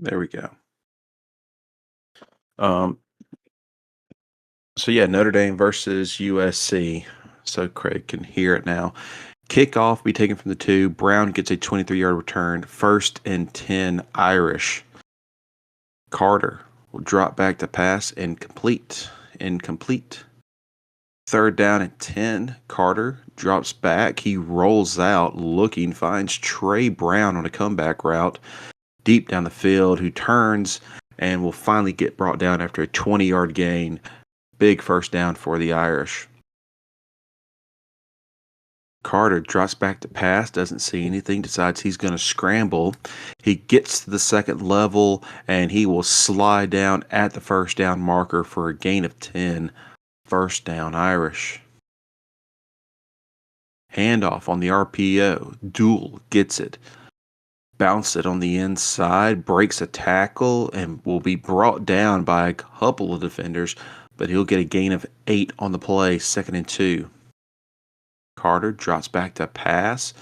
There we go. Um, so yeah, Notre Dame versus USC. So Craig can hear it now. Kickoff be taken from the 2. Brown gets a 23-yard return. 1st and 10 Irish. Carter will drop back to pass incomplete. Incomplete. 3rd down and 10. Carter drops back. He rolls out looking, finds Trey Brown on a comeback route deep down the field, who turns and will finally get brought down after a 20-yard gain. Big first down for the Irish. Carter drops back to pass, doesn't see anything, decides he's going to scramble. He gets to the second level, and he will slide down at the first down marker for a gain of 10. First down Irish. Handoff on the RPO. Duel gets it. Bounce it on the inside, breaks a tackle, and will be brought down by a couple of defenders, but he'll get a gain of 8 on the play, 2nd and 2. Carter drops back to pass,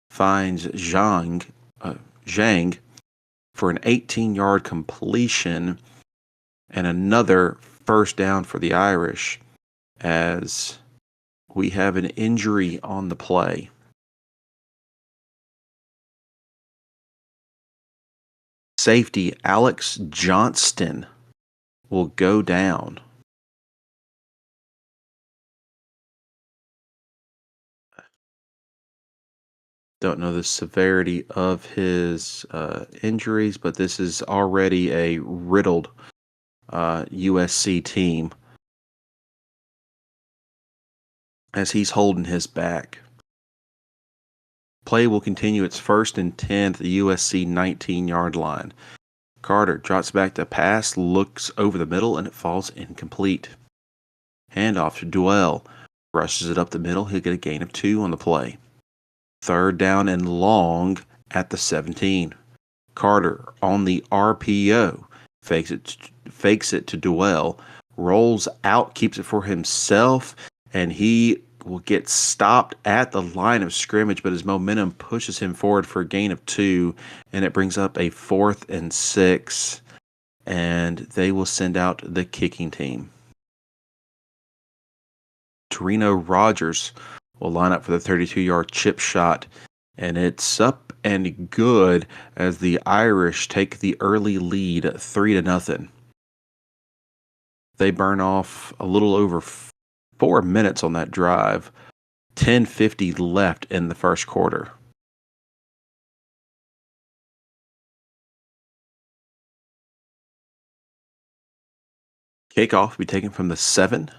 finds Zhang for an 18-yard completion and another first down for the Irish as we have an injury on the play. Safety Alex Johnston will go down. Don't know the severity of his injuries, but this is already a riddled USC team as he's holding his back. Play will continue. Its 1st and 10 at the USC 19-yard line. Carter drops back to pass, looks over the middle, and it falls incomplete. Handoff to Duell. Rushes it up the middle. He'll get a gain of 2 on the play. 3rd down and long at the 17. Carter on the RPO. Fakes it to Duell. Rolls out, keeps it for himself, and he will get stopped at the line of scrimmage, but his momentum pushes him forward for a gain of 2, and it brings up a 4th and 6, and they will send out the kicking team. Torino Rogers will line up for the 32-yard chip shot, and it's up and good as the Irish take the early lead 3-0. They burn off a little over 4 minutes on that drive. 10:50 left in the first quarter. Kickoff will be taken from the 7.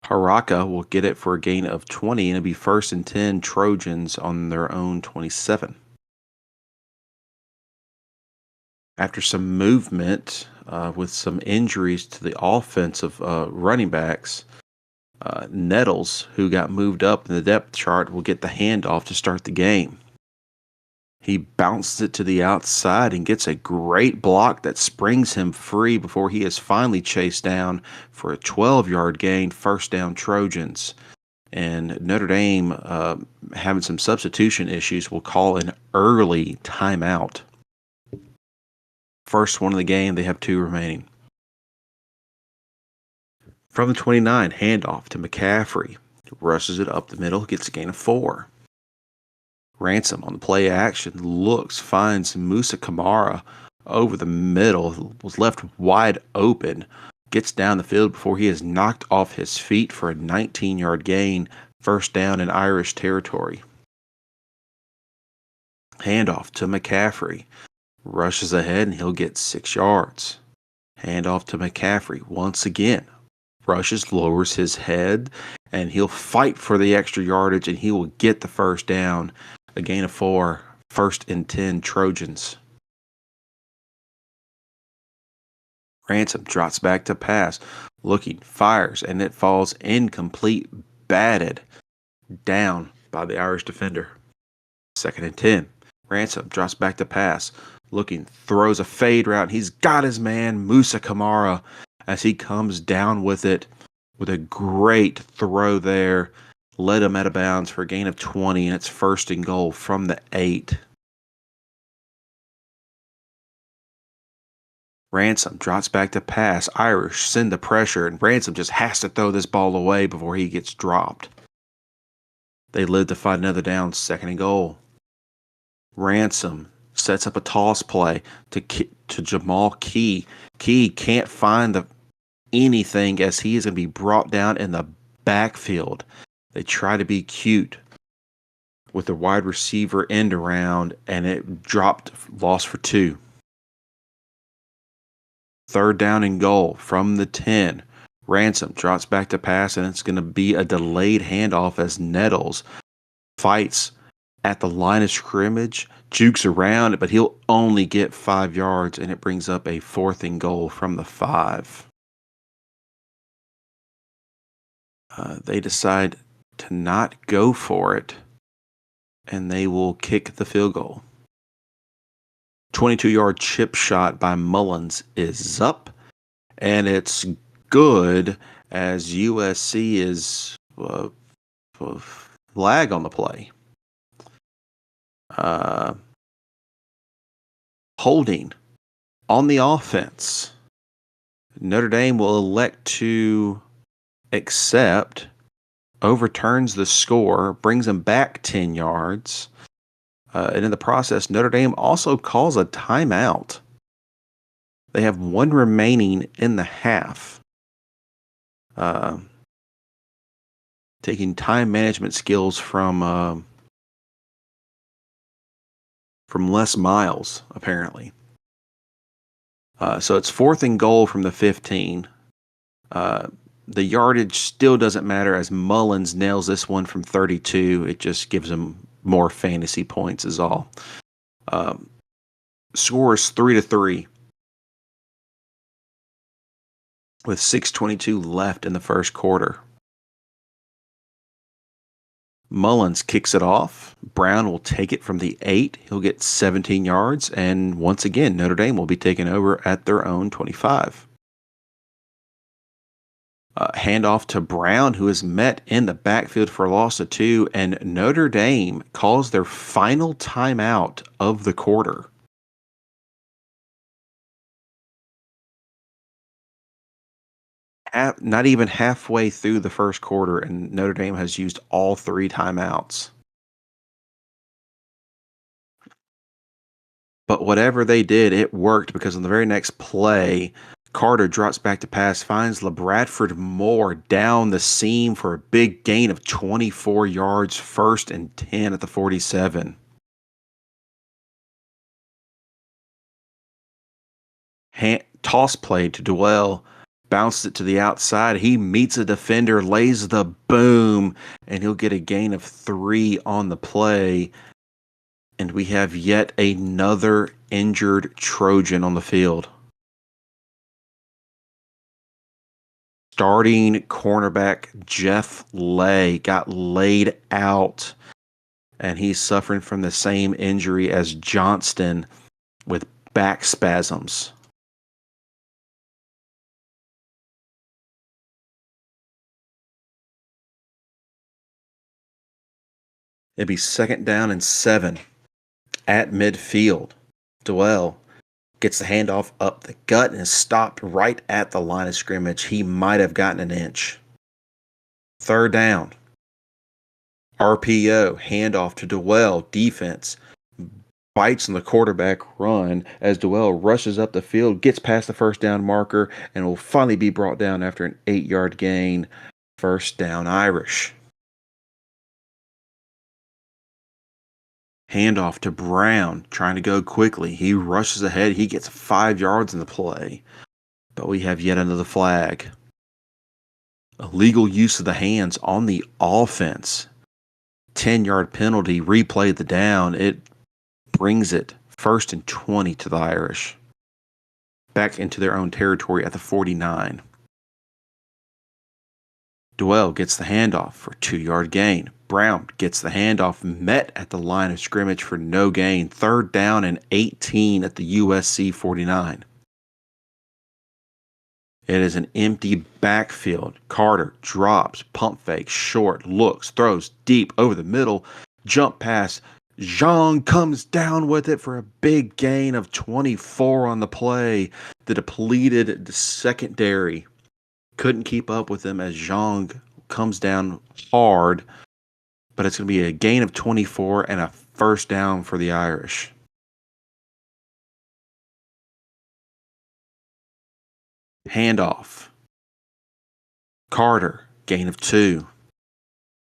Haraka will get it for a gain of 20, and it'll be 1st and 10 Trojans on their own 27. After some movement with some injuries to the offensive running backs, Nettles, who got moved up in the depth chart, will get the handoff to start the game. He bounces it to the outside and gets a great block that springs him free before he is finally chased down for a 12-yard gain, first down Trojans. And Notre Dame, having some substitution issues, will call an early timeout. First one of the game, they have 2 remaining. From the 29, handoff to McCaffrey. Rushes it up the middle, gets a gain of 4. Ransom on the play action looks, finds Musa Kamara over the middle, was left wide open, gets down the field before he is knocked off his feet for a 19-yard gain, first down in Irish territory. Handoff to McCaffrey. Rushes ahead and he'll get 6 yards. Handoff to McCaffrey once again. Rushes, lowers his head, and he'll fight for the extra yardage, and he will get the first down. A gain of 4, 1st and 10 Trojans. Ransom drops back to pass, looking, fires, and it falls incomplete, batted down by the Irish defender. 2nd and 10. Ransom drops back to pass, looking, throws a fade route. He's got his man, Musa Kamara, as he comes down with it with a great throw there. Led him out of bounds for a gain of 20, and it's 1st and goal from the 8. Ransom drops back to pass. Irish send the pressure, and Ransom just has to throw this ball away before he gets dropped. They live to fight another down, 2nd and goal. Ransom sets up a toss play to Jamal Key. Key can't find anything as he is going to be brought down in the backfield. They try to be cute with the wide receiver end around, and it dropped, loss for 2. 3rd down and goal from the 10. Ransom drops back to pass, and it's going to be a delayed handoff as Nettles fights at the line of scrimmage, jukes around, but he'll only get 5 yards, and it brings up a 4th and goal from the 5. They decide to not go for it, and they will kick the field goal. 22-yard chip shot by Mullins is up, and it's good as USC is flag on the play. Holding on the offense. Notre Dame will elect to accept, overturns the score, brings them back 10 yards. And in the process, Notre Dame also calls a timeout. They have 1 remaining in the half. Taking time management skills from Les Miles, apparently. So it's 4th and goal from the 15. The yardage still doesn't matter as Mullins nails this one from 32. It just gives him more fantasy points is all. Score is 3-3 with 6:22 left in the first quarter. Mullins kicks it off. Brown will take it from the 8. He'll get 17 yards, and once again, Notre Dame will be taken over at their own 25. Handoff to Brown, who is met in the backfield for a loss of 2, and Notre Dame calls their final timeout of the quarter. Not even halfway through the first quarter, and Notre Dame has used all 3 timeouts. But whatever they did, it worked, because on the very next play, Carter drops back to pass, finds LaBradford Moore down the seam for a big gain of 24 yards, 1st and 10 at the 47. Toss play to Dwell, bounced it to the outside. He meets a defender, lays the boom, and he'll get a gain of 3 on the play. And we have yet another injured Trojan on the field. Starting cornerback Jeff Lay got laid out, and he's suffering from the same injury as Johnston with back spasms. It'd be 2nd down and 7 at midfield. Dwell gets the handoff up the gut and is stopped right at the line of scrimmage. He might have gotten an inch. 3rd down. RPO, handoff to Dwell. Defense bites on the quarterback run as Dwell rushes up the field, gets past the 1st down marker, and will finally be brought down after an 8-yard gain. 1st down Irish. Handoff to Brown, trying to go quickly. He rushes ahead. He gets 5 yards in the play. But we have yet another flag. Illegal use of the hands on the offense. 10-yard penalty, replay the down. It brings it 1st and 20 to the Irish. Back into their own territory at the 49. Dwell gets the handoff for a 2-yard gain. Brown gets the handoff, met at the line of scrimmage for no gain. 3rd down and 18 at the USC 49. It is an empty backfield. Carter drops, pump fake, short, looks, throws deep over the middle, jump pass. Zhang comes down with it for a big gain of 24 on the play. The depleted secondary couldn't keep up with him as Zhang comes down hard, but it's going to be a gain of 24 and a first down for the Irish. Handoff. Carter, gain of 2.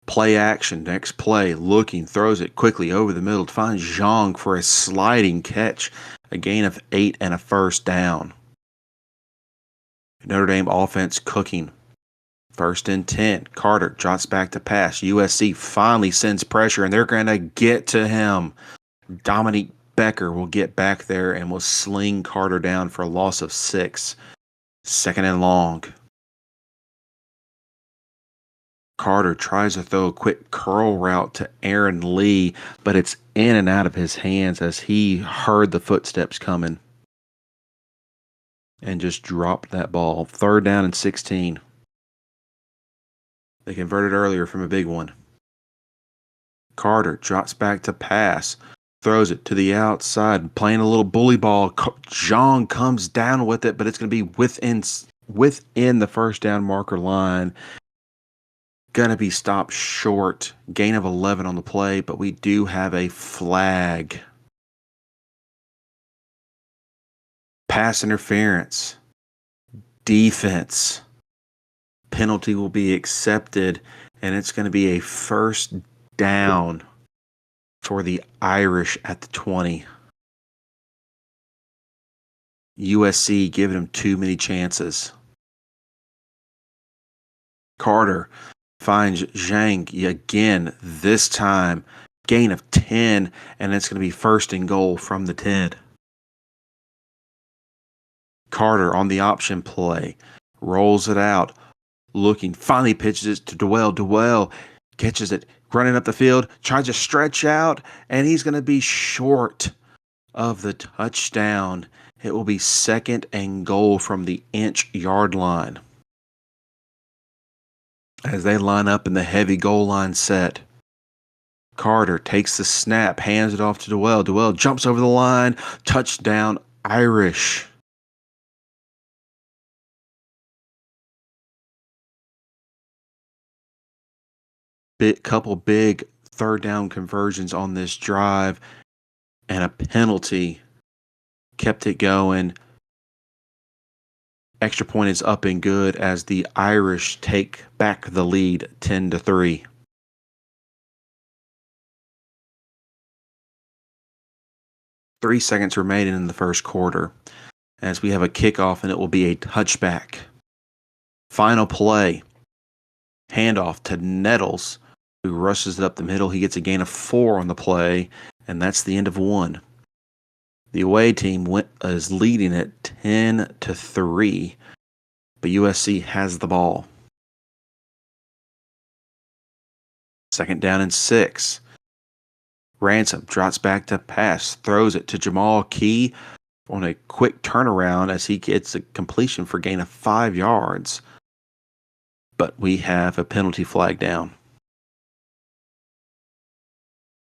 Play action, next play, looking, throws it quickly over the middle to find Zhang for a sliding catch, a gain of 8 and a first down. Notre Dame offense cooking. 1st and 10. Carter jots back to pass. USC finally sends pressure, and they're going to get to him. Dominique Becker will get back there and will sling Carter down for a loss of 6. 2nd and long. Carter tries to throw a quick curl route to Aaron Lee, but it's in and out of his hands as he heard the footsteps coming and just dropped that ball. 3rd down and 16. They converted earlier from a big one. Carter drops back to pass, throws it to the outside, playing a little bully ball. Zhang comes down with it, but it's going to be within the first down marker line. Going to be stopped short. Gain of 11 on the play, but we do have a flag. Pass interference. Defense. Penalty will be accepted, and it's going to be a first down for the Irish at the 20. USC giving them too many chances. Carter finds Zhang again, this time. Gain of 10, and it's going to be 1st and goal from the 10. Carter on the option play. Rolls it out. Looking, finally pitches it to Dwell. Dwell catches it, running up the field, tries to stretch out, and he's going to be short of the touchdown. It will be 2nd and goal from the inch-yard line as they line up in the heavy goal line set. Carter takes the snap, hands it off to Dwell. Dwell jumps over the line. Touchdown, Irish. Couple big 3rd down conversions on this drive, and a penalty kept it going. Extra point is up and good as the Irish take back the lead 10-3. Three seconds remaining in the first quarter as we have a kickoff, and it will be a touchback. Final play. Handoff to Nettles, who rushes it up the middle. He gets a gain of 4 on the play, and that's the end of 1. The away team is leading it 10-3, but USC has the ball. 2nd down and 6. Ransom drops back to pass, throws it to Jamal Key on a quick turnaround as he gets a completion for gain of 5 yards. But we have a penalty flag down.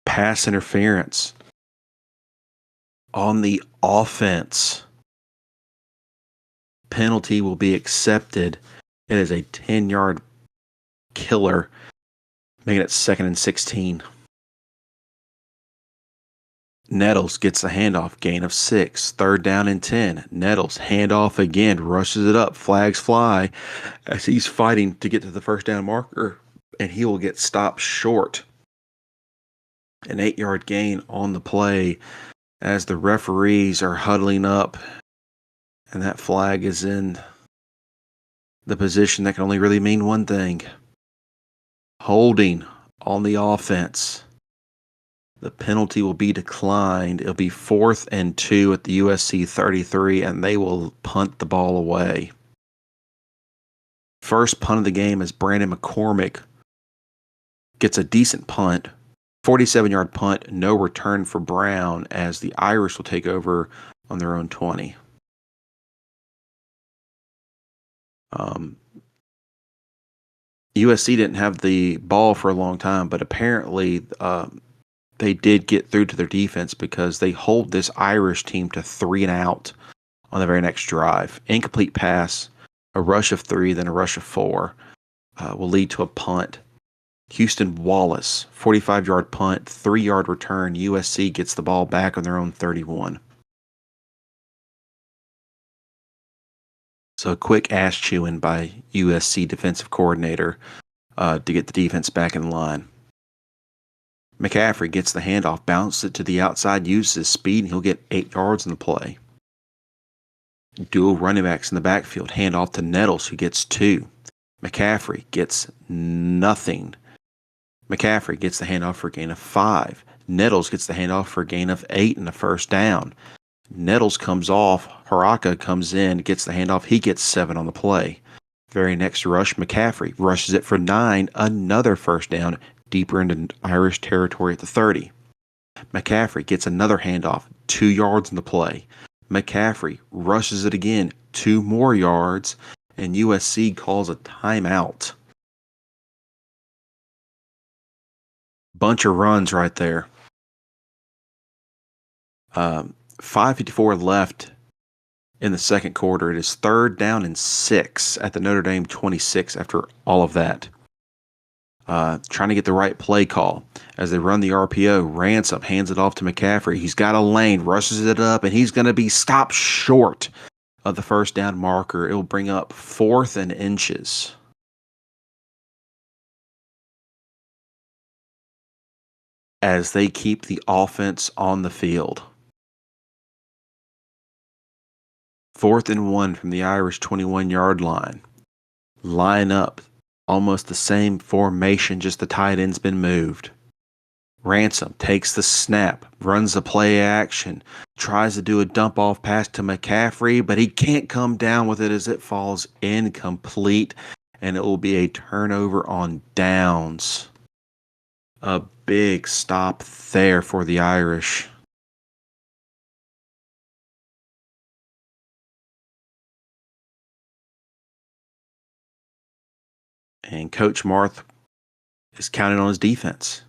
Pass interference on the offense. Penalty will be accepted. It is a 10-yard killer, making it 2nd and 16. Nettles gets the handoff, gain of 6, 3rd down and 10. Nettles handoff again, rushes it up, flags fly as he's fighting to get to the first down marker, and he will get stopped short. An 8-yard gain on the play as the referees are huddling up, and that flag is in the position that can only really mean one thing. Holding on the offense. The penalty will be declined. It'll be 4th and 2 at the USC 33, and they will punt the ball away. First punt of the game is Brandon McCormick. Gets a decent punt. 47-yard punt, no return for Brown as the Irish will take over on their own 20. USC didn't have the ball for a long time, but apparently they did get through to their defense because they hold this Irish team to 3 and out on the very next drive. Incomplete pass, a rush of 3, then a rush of 4 will lead to a punt. Houston Wallace, 45-yard punt, 3-yard return. USC gets the ball back on their own 31. So a quick ass chewing by USC defensive coordinator to get the defense back in line. McCaffrey gets the handoff, bounces it to the outside, uses his speed, and he'll get 8 yards in the play. Dual running backs in the backfield, handoff to Nettles, who gets 2. McCaffrey gets nothing. McCaffrey gets the handoff for a gain of 5. Nettles gets the handoff for a gain of 8 and a first down. Nettles comes off. Haraka comes in, gets the handoff. He gets 7 on the play. Very next rush, McCaffrey rushes it for 9. Another first down deeper into Irish territory at the 30. McCaffrey gets another handoff. 2 yards in the play. McCaffrey rushes it again. 2 more yards. And USC calls a timeout. Bunch of runs right there. 5:54 left in the second quarter. It is 3rd down and 6 at the Notre Dame 26 after all of that. Trying to get the right play call. As they run the RPO, Ransom hands it off to McCaffrey. He's got a lane, rushes it up, and he's going to be stopped short of the first down marker. It will bring up 4th and inches. As they keep the offense on the field. 4th and 1 from the Irish 21-yard line. Line up. Almost the same formation, just the tight end's been moved. Ransom takes the snap, runs the play action, tries to do a dump-off pass to McCaffrey, but he can't come down with it as it falls incomplete, and it will be a turnover on downs. A big stop there for the Irish. And Coach Marth is counting on his defense.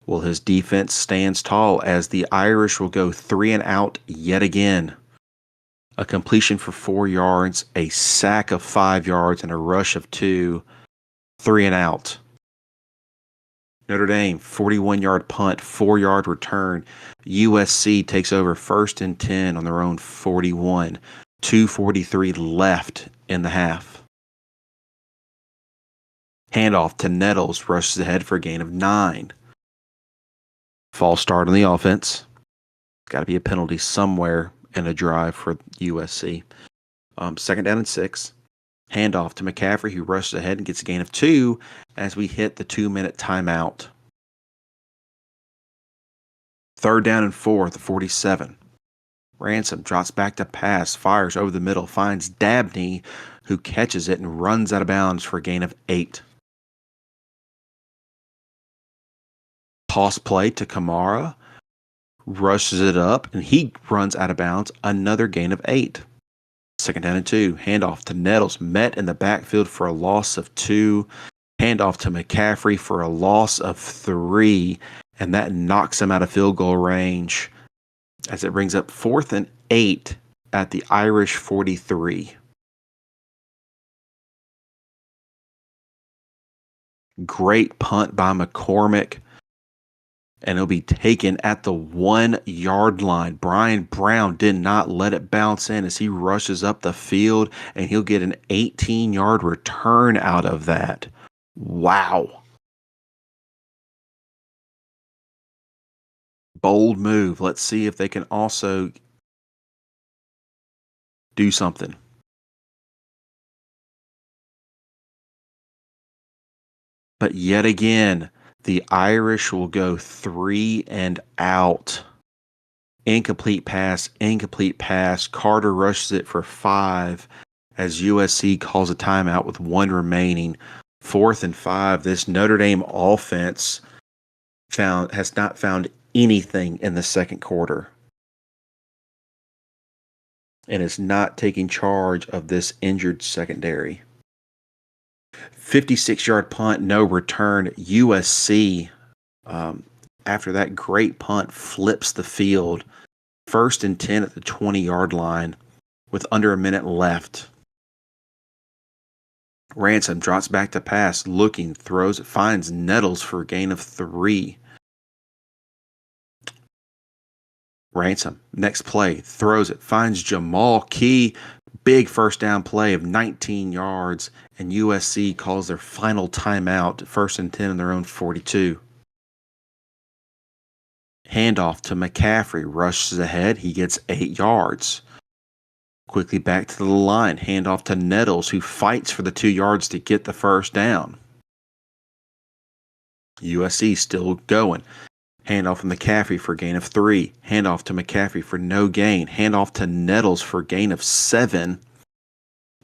Well, his defense stands tall as the Irish will go 3 and out yet again. A completion for 4 yards, a sack of 5 yards, and a rush of 2. 3 and out. Notre Dame, 41-yard punt, 4-yard return. USC takes over 1st and 10 on their own 41. 2:43 left in the half. Handoff to Nettles, rushes ahead for a gain of 9. False start on the offense. Got to be a penalty somewhere in a drive for USC. 2nd down and 6. Handoff to McCaffrey, who rushes ahead and gets a gain of 2 as we hit the 2-minute timeout. 3rd down and 4 the 47. Ransom drops back to pass, fires over the middle, finds Dabney, who catches it and runs out of bounds for a gain of 8. Toss play to Kamara, rushes it up, and he runs out of bounds. Another gain of 8. 2nd down and 2. Handoff to Nettles, met in the backfield for a loss of 2. Handoff to McCaffrey for a loss of 3, and that knocks him out of field goal range as it brings up 4th and 8 at the Irish 43. Great punt by McCormick. And it'll be taken at the 1-yard line. Brian Brown did not let it bounce in as he rushes up the field, and he'll get an 18-yard return out of that. Wow. Bold move. Let's see if they can also do something. But yet again, the Irish will go 3 and out. Incomplete pass. Carter rushes it for 5 as USC calls a timeout with 1 remaining. 4th and 5. This Notre Dame offense has not found anything in the second quarter and is not taking charge of this injured secondary. 56-yard punt, no return. USC after that great punt, flips the field. 1st and 10 at the 20-yard line with under a minute left. Ransom drops back to pass, looking, throws it, finds Nettles for a gain of 3. Ransom, next play, throws it, finds Jamal Key. Big first down play of 19 yards, and USC calls their final timeout, 1st and 10 in their own 42. Handoff to McCaffrey, rushes ahead, he gets 8 yards. Quickly back to the line, handoff to Nettles, who fights for the 2 yards to get the first down. USC still going. Handoff to McCaffrey for a gain of 3. Handoff to McCaffrey for no gain. Handoff to Nettles for a gain of 7.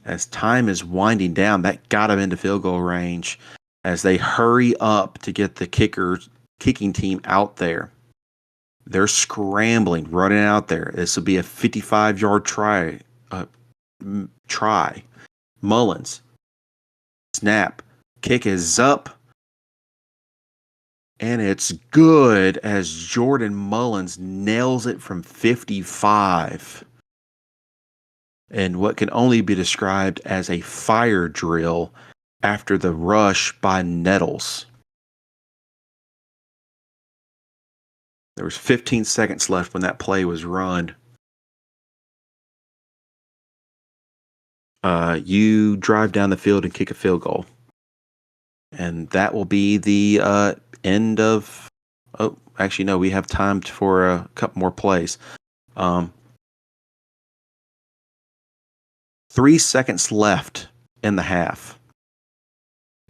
As time is winding down, that got him into field goal range as they hurry up to get the kicking team out there. They're scrambling, running out there. This will be a 55-yard try. Mullins. Snap. Kick is up. And it's good as Jordan Mullins nails it from 55. And what can only be described as a fire drill after the rush by Nettles. There was 15 seconds left when that play was run. You drive down the field and kick a field goal. And that will be the end of... Oh, actually, no, we have time for a couple more plays. 3 seconds left in the half.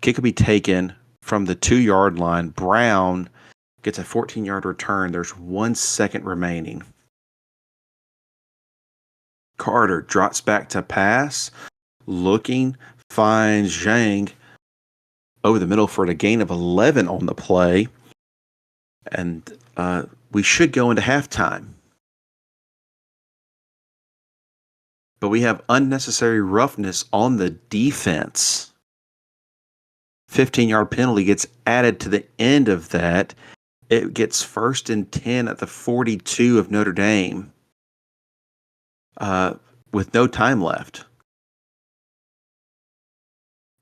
Kick will be taken from the 2-yard line. Brown gets a 14-yard return. There's 1 second remaining. Carter drops back to pass. Looking, finds Zhang over the middle for a gain of 11 on the play. And we should go into halftime. But we have unnecessary roughness on the defense. 15-yard penalty gets added to the end of that. It gets 1st and 10 at the 42 of Notre Dame with no time left.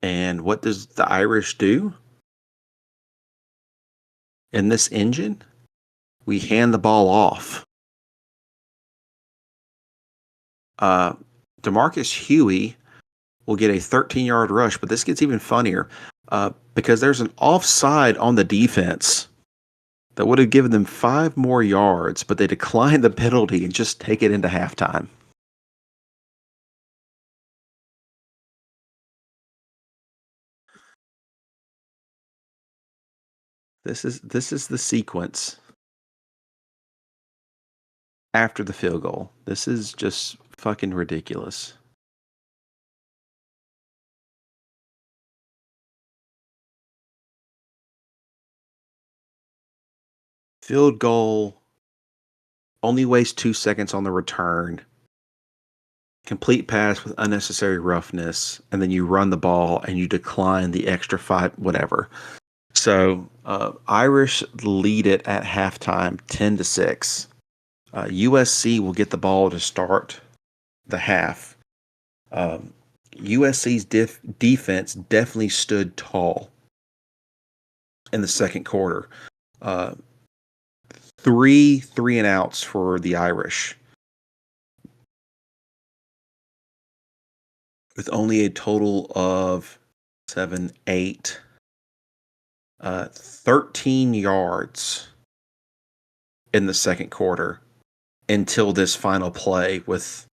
And what does the Irish do? In this engine, we hand the ball off. DeMarcus Huey will get a 13-yard rush, but this gets even funnier because there's an offside on the defense that would have given them 5 more yards, but they declined the penalty and just take it into halftime. This is the sequence after the field goal. This is just fucking ridiculous. Field goal, only wastes 2 seconds on the return. Complete pass with unnecessary roughness, and then you run the ball and you decline the extra 5, whatever. So Irish lead it at halftime, 10-6. USC will get the ball to start the half. USC's defense definitely stood tall in the second quarter. 3 and outs for the Irish, with only a total of 7, 8, 13 yards in the second quarter until this final play with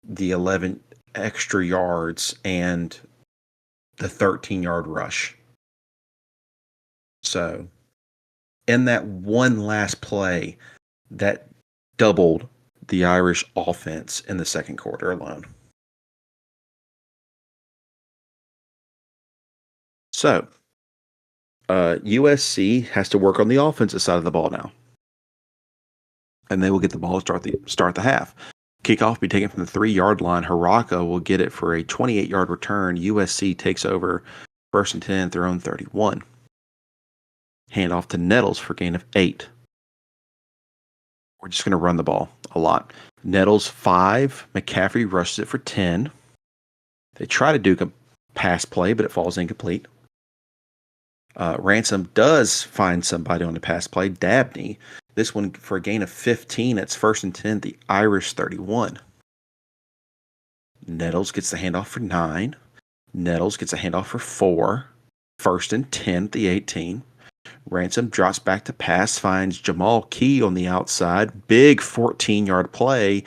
the 11 extra yards and the 13-yard rush. So in that one last play, that doubled the Irish offense in the second quarter alone. So USC has to work on the offensive side of the ball now, and they will get the ball to start the half. Kickoff will be taken from the 3-yard line. Haraka will get it for a 28-yard return. USC takes over 1st and 10 at their own 31. Handoff to Nettles for a gain of 8. We're just going to run the ball a lot. Nettles 5. McCaffrey rushes it for 10. They try to do a pass play, but it falls incomplete. Ransom does find somebody on the pass play, Dabney. This one for a gain of 15. It's 1st and 10, the Irish 31. Nettles gets the handoff for 9. Nettles gets a handoff for 4. 1st and 10, the 18. Ransom drops back to pass, finds Jamal Key on the outside. Big 14-yard play.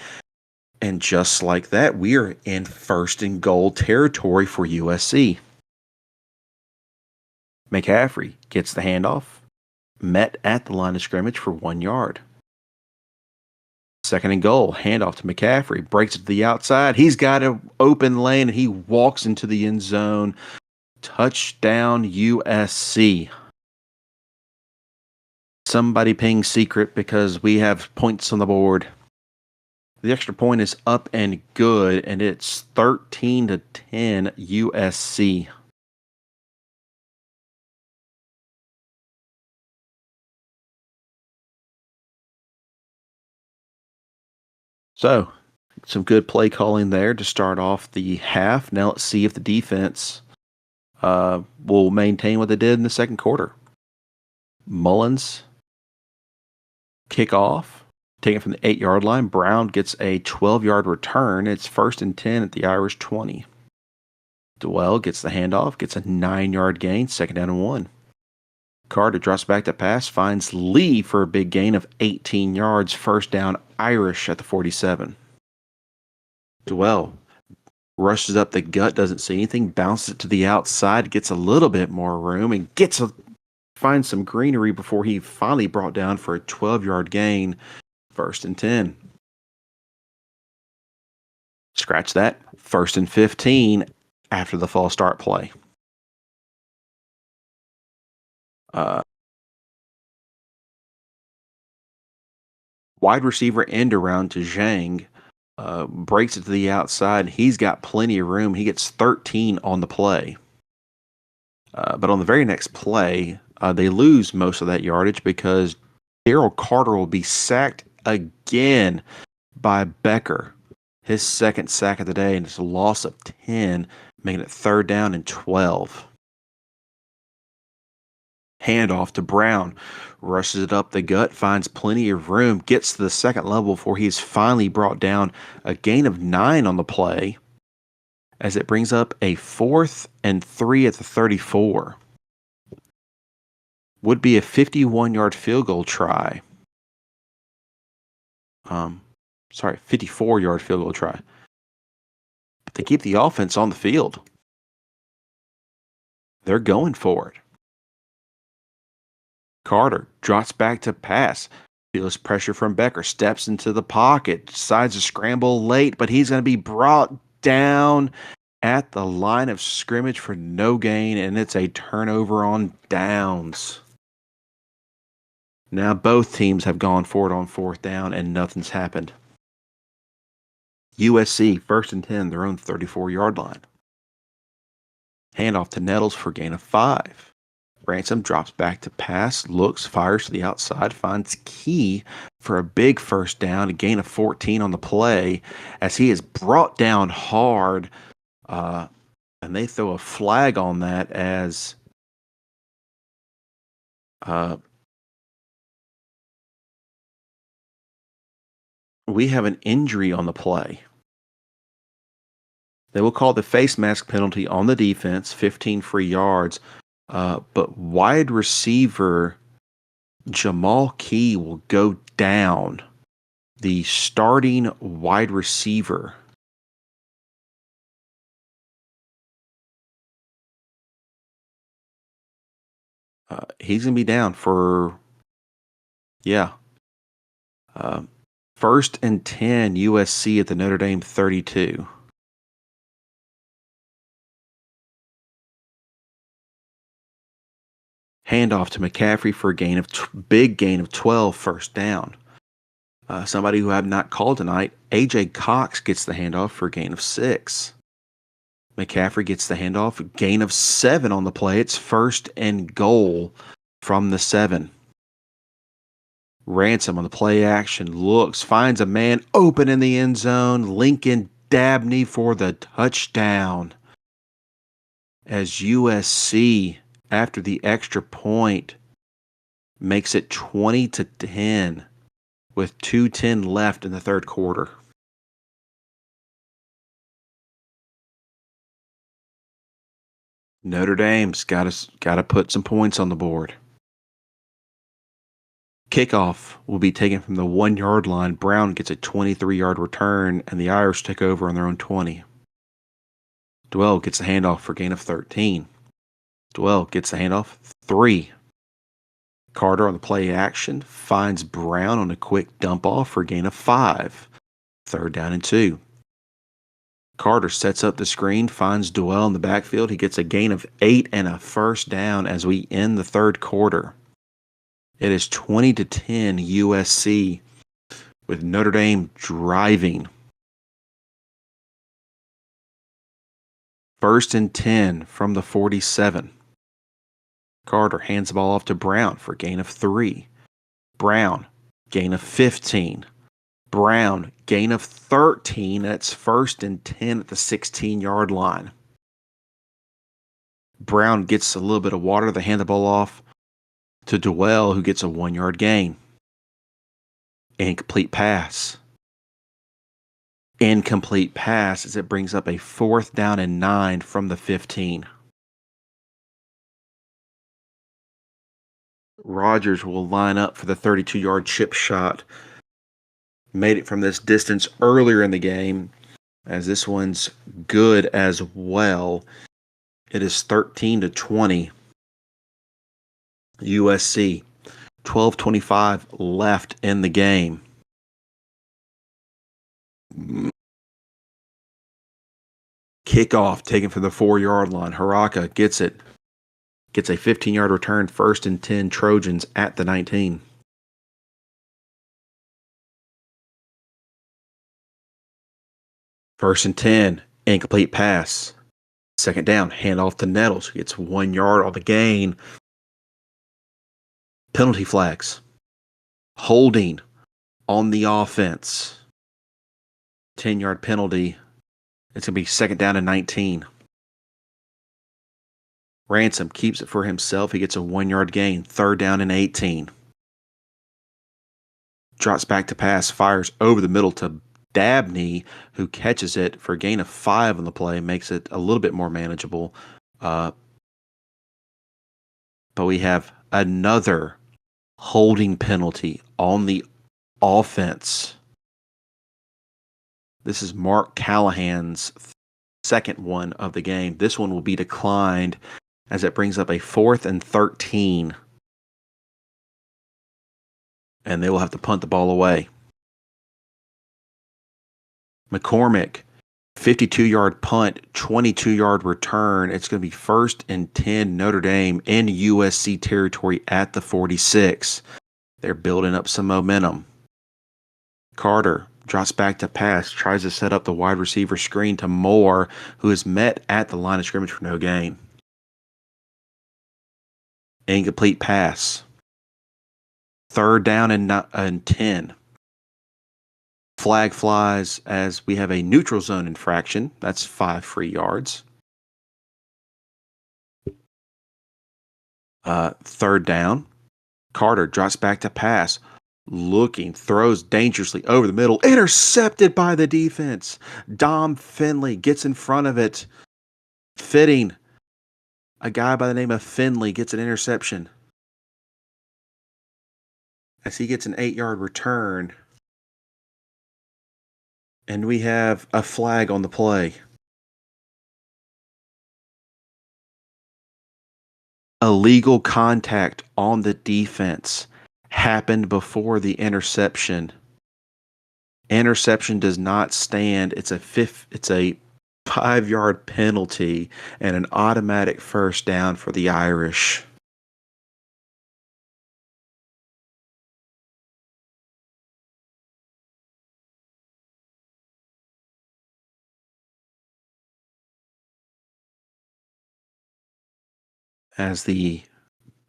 And just like that, we are in 1st and goal territory for USC. McCaffrey gets the handoff, met at the line of scrimmage for 1 yard. 2nd and goal, handoff to McCaffrey, breaks it to the outside. He's got an open lane, and he walks into the end zone. Touchdown USC. Somebody ping secret because we have points on the board. The extra point is up and good, and it's 13-10 USC. So, some good play calling there to start off the half. Now let's see if the defense will maintain what they did in the second quarter. Mullins kick off, taken from the 8-yard line. Brown gets a 12-yard return. It's 1st and 10 at the Irish 20. Dwell gets the handoff, gets a 9-yard gain, 2nd down and 1. Carter drops back to pass, finds Lee for a big gain of 18 yards, 1st down Irish at the 47. Dwell rushes up the gut, doesn't see anything, bounces it to the outside, gets a little bit more room, and finds some greenery before he finally brought down for a 12-yard gain, 1st and 10. Scratch that, 1st and 15 after the false start play. Wide receiver end around to Zhang, breaks it to the outside. He's got plenty of room. He gets 13 on the play. But on the very next play, they lose most of that yardage because Daryl Carter will be sacked again by Becker. His 2nd sack of the day, and it's a loss of 10, making it 3rd down and 12. Handoff to Brown, rushes it up the gut, finds plenty of room, gets to the 2nd level before he's finally brought down, a gain of 9 on the play, as it brings up a 4th and 3 at the 34. Would be a 51-yard field goal try. 54-yard field goal try. But they keep the offense on the field. They're going for it. Carter drops back to pass. Feels pressure from Becker. Steps into the pocket. Decides to scramble late, but he's going to be brought down at the line of scrimmage for no gain, and it's a turnover on downs. Now both teams have gone for it on 4th down, and nothing's happened. USC, 1st and 10, their own 34-yard line. Handoff to Nettles for a gain of 5. Ransom drops back to pass, looks, fires to the outside, finds Key for a big 1st down, a gain of 14 on the play, as he is brought down hard, and they throw a flag on that as we have an injury on the play. They will call the face mask penalty on the defense, 15 free yards. But wide receiver Jamal Key will go down. The starting wide receiver. He's going to be down for, 1st and 10 USC at the Notre Dame 32. Handoff to McCaffrey for a big gain of 12, 1st down. Somebody who I have not called tonight, AJ Cox gets the handoff for a gain of 6. McCaffrey gets the handoff, gain of 7 on the play. It's 1st and goal from the 7. Ransom on the play action looks, finds a man open in the end zone. Lincoln Dabney for the touchdown. As USC, after the extra point, makes it 20-10 with 2:10 left in the third quarter. Notre Dame's got to put some points on the board. Kickoff will be taken from the 1-yard line. Brown gets a 23-yard return, and the Irish take over on their own 20. Dwell gets the handoff for a gain of 13. Dwell gets the handoff 3. Carter on the play action finds Brown on a quick dump off for a gain of 5. 3rd down and 2. Carter sets up the screen, finds Dwell in the backfield. He gets a gain of 8 and a first down as we end the third quarter. It is 20-10 USC with Notre Dame driving. 1st and 10 from the 47. Carter hands the ball off to Brown for a gain of 3. Brown, gain of 15. Brown, gain of 13. That's 1st and 10 at the 16-yard line. Brown gets a little bit of water. They hand the ball off to Dwell, who gets a 1-yard gain. Incomplete pass. Incomplete pass as it brings up a 4th down and 9 from the 15. Rogers will line up for the 32-yard chip shot. Made it from this distance earlier in the game, as this one's good as well. It is 13-20 USC. 12:25 left in the game. Kickoff taken from the 4-yard line. Haraka gets it. Gets a 15-yard return, 1st and 10 Trojans at the 19. First and 10, incomplete pass. 2nd down, handoff to Nettles, who gets 1 yard on the gain. Penalty flags. Holding on the offense. 10-yard penalty. It's going to be 2nd down and 19. Ransom keeps it for himself. He gets a 1-yard gain. 3rd down and 18. Drops back to pass. Fires over the middle to Dabney, who catches it for a gain of 5 on the play. Makes it a little bit more manageable. But we have another holding penalty on the offense. This is Mark Callahan's 2nd one of the game. This one will be declined as it brings up a 4th and 13. And they will have to punt the ball away. McCormick, 52-yard punt, 22-yard return. It's going to be 1st and 10 Notre Dame in USC territory at the 46. They're building up some momentum. Carter drops back to pass, tries to set up the wide receiver screen to Moore, who is met at the line of scrimmage for no gain. Incomplete pass. 3rd down and 10. Flag flies as we have a neutral zone infraction. That's 5 free yards. 3rd down. Carter drops back to pass. Looking, throws dangerously over the middle. Intercepted by the defense. Dom Finley gets in front of it. Fitting. A guy by the name of Finley gets an interception as he gets an 8-yard return. And we have a flag on the play. Illegal contact on the defense happened before the interception. Interception does not stand. It's a 5-yard penalty and an automatic 1st down for the Irish. As the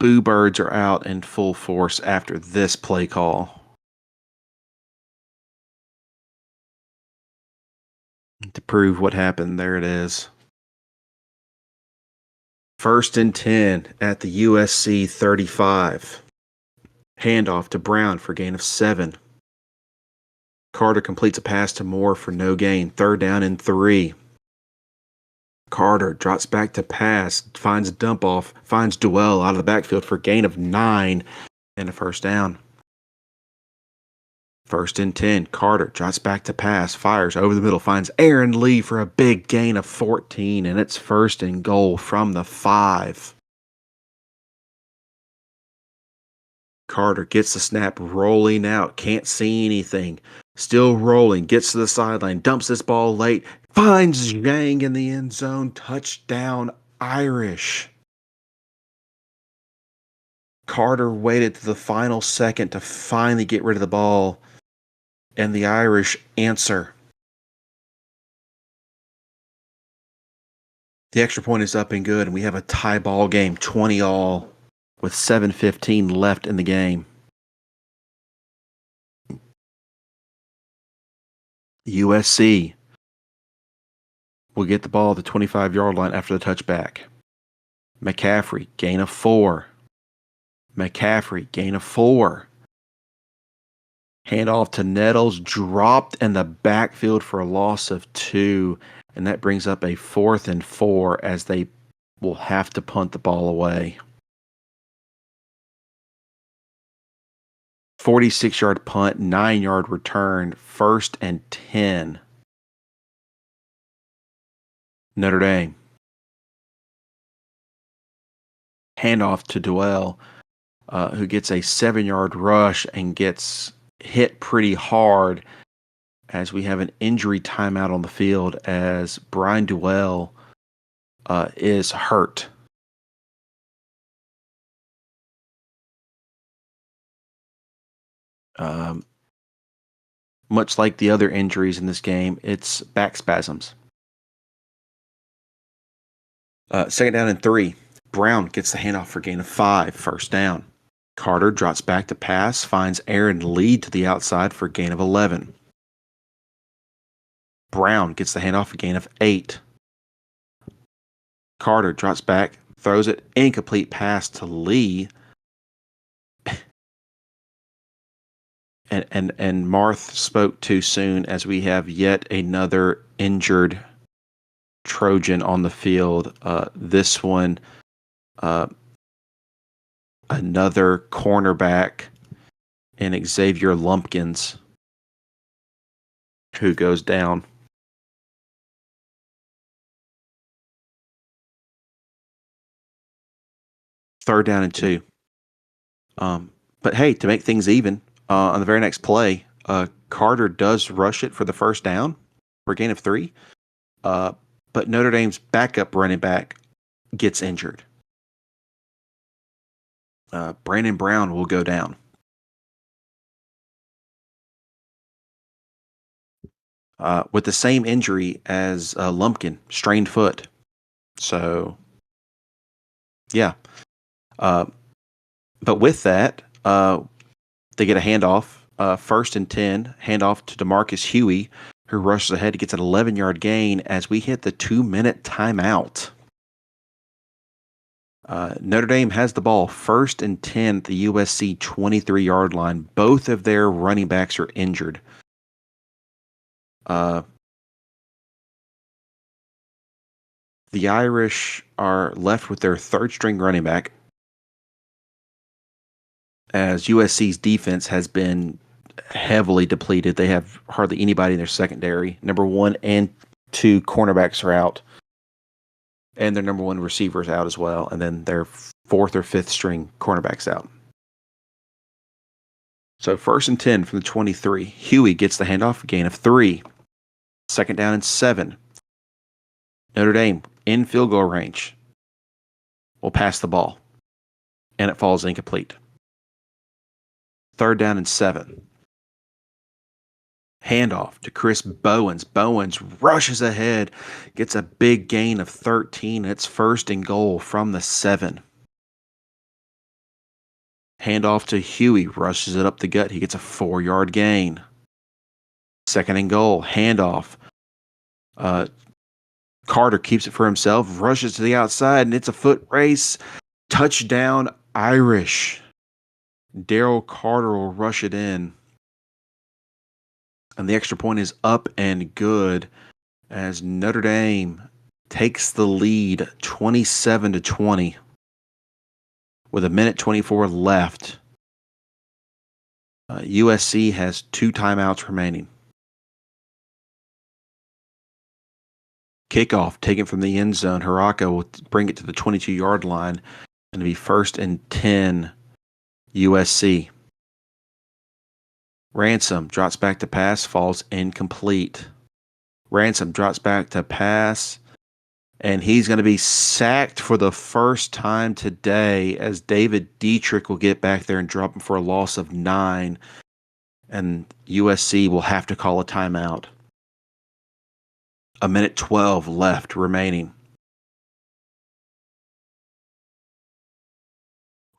Boo Birds are out in full force after this play call. To prove what happened, there it is. 1st and 10 at the USC 35. Handoff to Brown for gain of 7. Carter completes a pass to Moore for no gain. 3rd down and 3. Carter drops back to pass, finds a dump off, finds Duell out of the backfield for gain of 9 and a 1st down. 1st and 10. Carter drops back to pass, fires over the middle, finds Aaron Lee for a big gain of 14, and it's 1st and goal from the 5. Carter gets the snap, rolling out, can't see anything. Still rolling, gets to the sideline, dumps this ball late, finds Zhang in the end zone, touchdown Irish. Carter waited to the final second to finally get rid of the ball, and the Irish answer. The extra point is up and good, and we have a tie ball game, 20-all, with 7:15 left in the game. USC will get the ball at the 25-yard line after the touchback. McCaffrey, gain of 4. McCaffrey, gain of 4. Handoff to Nettles, dropped in the backfield for a loss of 2, and that brings up a 4th and 4 as they will have to punt the ball away. 46-yard punt, 9-yard return, 1st and 10. Notre Dame. Handoff to Duell, who gets a 7-yard rush and gets hit pretty hard as we have an injury timeout on the field as Brian Duell is hurt. Much like the other injuries in this game, it's back spasms. 2nd down and 3. Brown gets the handoff for gain of 5, 1st down. Carter drops back to pass, finds Aaron Lee to the outside for gain of 11. Brown gets the handoff for gain of 8. Carter drops back, throws it, incomplete pass to Lee. And Marth spoke too soon as we have yet another injured Trojan on the field. This one, another cornerback in Xavier Lumpkins, who goes down. Third down and 2. But hey, to make things even, on the very next play, Carter does rush it for the 1st down for a gain of 3. But Notre Dame's backup running back gets injured. Brandon Brown will go down. With the same injury as Lumpkin, strained foot. So, yeah. But with that, they get a handoff, 1st and 10, handoff to DeMarcus Huey, who rushes ahead to get an 11-yard gain as we hit the 2-minute timeout. Notre Dame has the ball, 1st and 10 at the USC 23-yard line. Both of their running backs are injured. The Irish are left with their 3rd-string running back, as USC's defense has been heavily depleted. They have hardly anybody in their secondary. Number 1 and 2 cornerbacks are out, and their number 1 receiver is out as well, and then their 4th or 5th string cornerbacks out. So 1st and 10 from the 23. Huey gets the handoff, gain of 3. 2nd down and 7. Notre Dame in field goal range will pass the ball, and it falls incomplete. 3rd down and 7. Handoff to Chris Bowens. Bowens rushes ahead, gets a big gain of 13. It's 1st and goal from the 7. Handoff to Huey, rushes it up the gut. He gets a 4-yard gain. Second and goal, handoff. Carter keeps it for himself, rushes to the outside, and it's a foot race. Touchdown, Irish. Daryl Carter will rush it in. And the extra point is up and good as Notre Dame takes the lead 27-20 with 1:24 left. USC has 2 timeouts remaining. Kickoff taken from the end zone. Haraka will bring it to the 22-yard line and be 1st and 10 USC. Ransom drops back to pass, falls incomplete. Ransom drops back to pass, and he's going to be sacked for the first time today as David Dietrich will get back there and drop him for a loss of 9, and USC will have to call a timeout. 1:12 left remaining.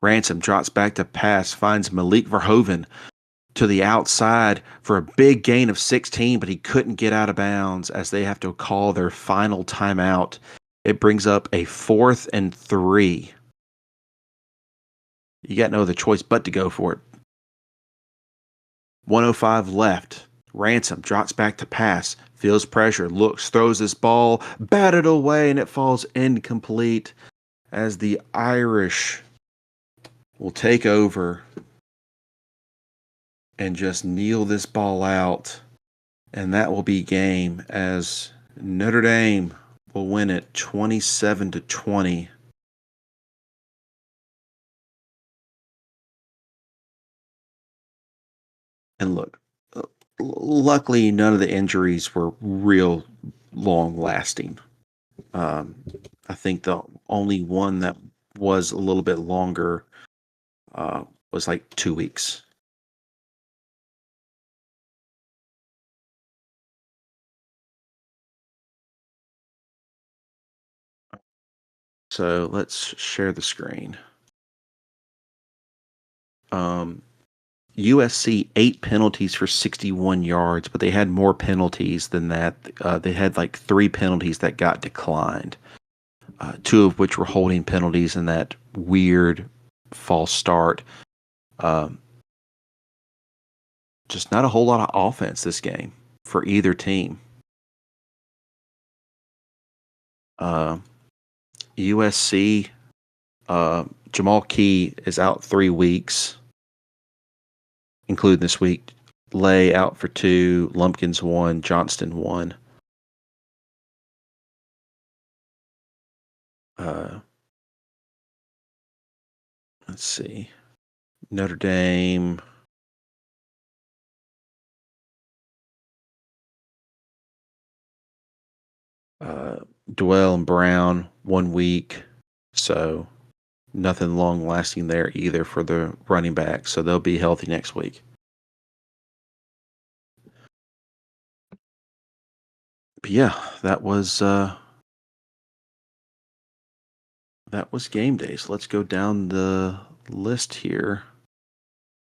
Ransom drops back to pass, finds Malik Verhoeven to the outside for a big gain of 16, but he couldn't get out of bounds as they have to call their final timeout. It brings up a 4th and 3. You got no other choice but to go for it. 1:05 left. Ransom drops back to pass, feels pressure, looks, throws this ball, batted away, and it falls incomplete as the Irish will take over and just kneel this ball out. And that will be game as Notre Dame will win it 27-20. And look, luckily none of the injuries were real long lasting. I think the only one that was a little bit longer was like 2 weeks. So let's share the screen. USC 8 penalties for 61 yards, but they had more penalties than that. They had like 3 penalties that got declined, 2 of which were holding penalties in that weird false start. Just not a whole lot of offense this game for either team. USC, Jamal Key is out 3 weeks, including this week. Lay out for 2, Lumpkins 1, Johnston 1. Let's see. Notre Dame. Dwell and Brown 1 week. So nothing long lasting there either for the running back. So they'll be healthy next week. But yeah, that was game day. So let's go down the list here.